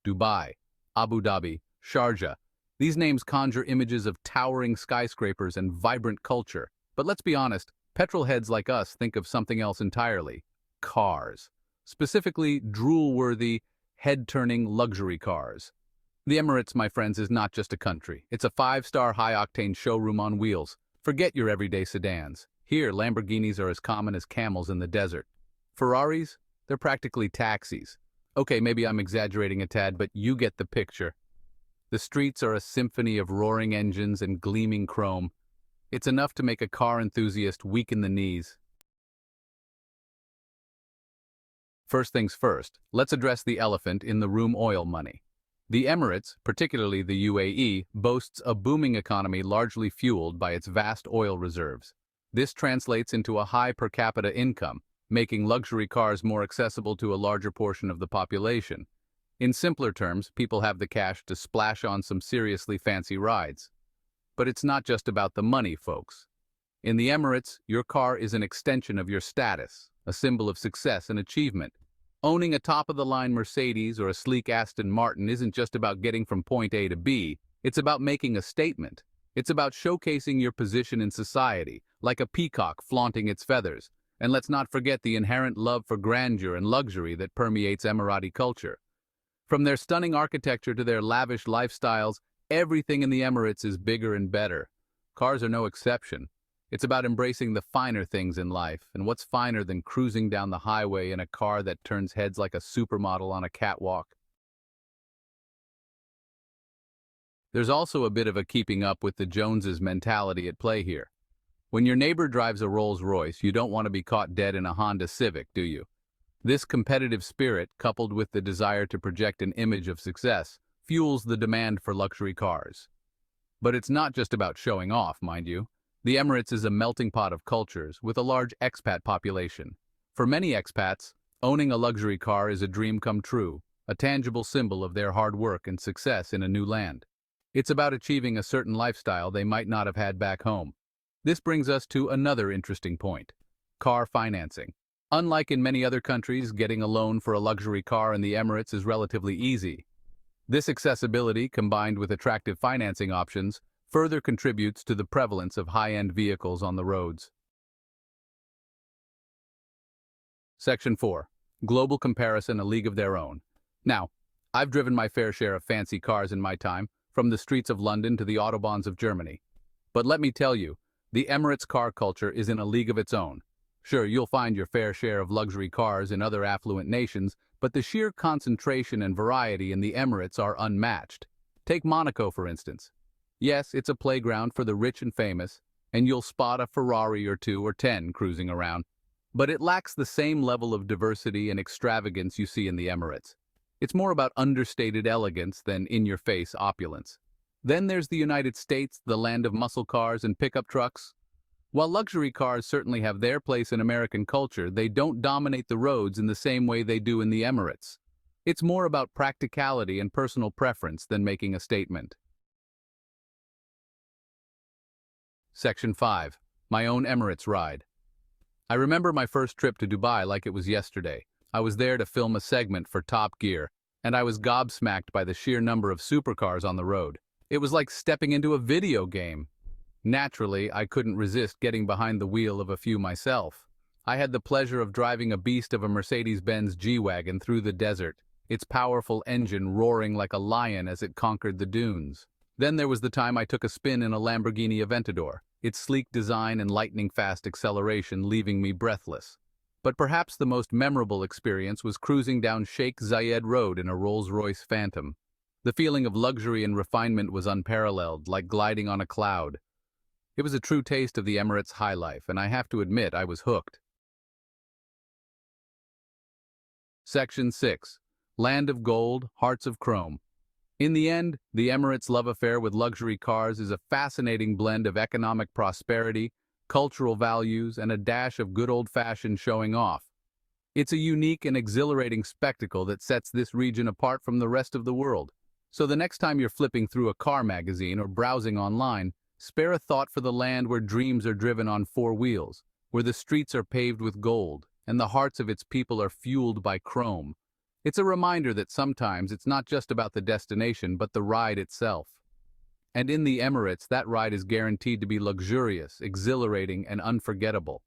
Dubai, Abu Dhabi, Sharjah. These names conjure images of towering skyscrapers and vibrant culture. But let's be honest, petrol heads like us think of something else entirely. Cars. Specifically, drool-worthy, head-turning luxury cars. The Emirates, my friends, is not just a country. It's a five-star high-octane showroom on wheels. Forget your everyday sedans. Here, Lamborghinis are as common as camels in the desert. Ferraris? They're practically taxis. Okay, maybe I'm exaggerating a tad, but you get the picture. The streets are a symphony of roaring engines and gleaming chrome. It's enough to make a car enthusiast weak in the knees. First things first, let's address the elephant in the room: oil money. The Emirates, particularly the UAE, boasts a booming economy largely fueled by its vast oil reserves. This translates into a high per capita income, making luxury cars more accessible to a larger portion of the population. In simpler terms, people have the cash to splash on some seriously fancy rides. But it's not just about the money, folks. In the Emirates, your car is an extension of your status, a symbol of success and achievement. Owning a top-of-the-line Mercedes or a sleek Aston Martin isn't just about getting from point A to B, it's about making a statement. It's about showcasing your position in society, like a peacock flaunting its feathers. And let's not forget the inherent love for grandeur and luxury that permeates Emirati culture. From their stunning architecture to their lavish lifestyles, everything in the Emirates is bigger and better. Cars are no exception. It's about embracing the finer things in life, and what's finer than cruising down the highway in a car that turns heads like a supermodel on a catwalk? There's also a bit of a keeping up with the Joneses mentality at play here. When your neighbor drives a Rolls-Royce, you don't want to be caught dead in a Honda Civic, do you? This competitive spirit, coupled with the desire to project an image of success, fuels the demand for luxury cars. But it's not just about showing off, mind you. The Emirates is a melting pot of cultures with a large expat population. For many expats, owning a luxury car is a dream come true, a tangible symbol of their hard work and success in a new land. It's about achieving a certain lifestyle they might not have had back home. This brings us to another interesting point: car financing. Unlike in many other countries, getting a loan for a luxury car in the Emirates is relatively easy. This accessibility, combined with attractive financing options, further contributes to the prevalence of high-end vehicles on the roads. Section 4. Global comparison: a league of their own. Now, I've driven my fair share of fancy cars in my time, from the streets of London to the autobahns of Germany. But let me tell you, the Emirates car culture is in a league of its own. Sure, you'll find your fair share of luxury cars in other affluent nations, but the sheer concentration and variety in the Emirates are unmatched. Take Monaco, for instance. Yes, it's a playground for the rich and famous, and you'll spot a Ferrari or 2 or 10 cruising around. But it lacks the same level of diversity and extravagance you see in the Emirates. It's more about understated elegance than in-your-face opulence. Then there's the United States, the land of muscle cars and pickup trucks. While luxury cars certainly have their place in American culture, they don't dominate the roads in the same way they do in the Emirates. It's more about practicality and personal preference than making a statement. Section 5. My own Emirates ride. I remember my first trip to Dubai like it was yesterday. I was there to film a segment for Top Gear, and I was gobsmacked by the sheer number of supercars on the road. It was like stepping into a video game. Naturally, I couldn't resist getting behind the wheel of a few myself. I had the pleasure of driving a beast of a Mercedes-Benz G-Wagon through the desert, its powerful engine roaring like a lion as it conquered the dunes. Then there was the time I took a spin in a Lamborghini Aventador, its sleek design and lightning-fast acceleration leaving me breathless. But perhaps the most memorable experience was cruising down Sheikh Zayed Road in a Rolls-Royce Phantom. The feeling of luxury and refinement was unparalleled, like gliding on a cloud. It was a true taste of the Emirates high life, and I have to admit I was hooked. Section 6. Land of Gold, Hearts of Chrome. In the end, the Emirates' love affair with luxury cars is a fascinating blend of economic prosperity, cultural values, and a dash of good old-fashioned showing off. It's a unique and exhilarating spectacle that sets this region apart from the rest of the world. So the next time you're flipping through a car magazine or browsing online, spare a thought for the land where dreams are driven on 4 wheels, where the streets are paved with gold, and the hearts of its people are fueled by chrome. It's a reminder that sometimes it's not just about the destination, but the ride itself. And in the Emirates, that ride is guaranteed to be luxurious, exhilarating, and unforgettable.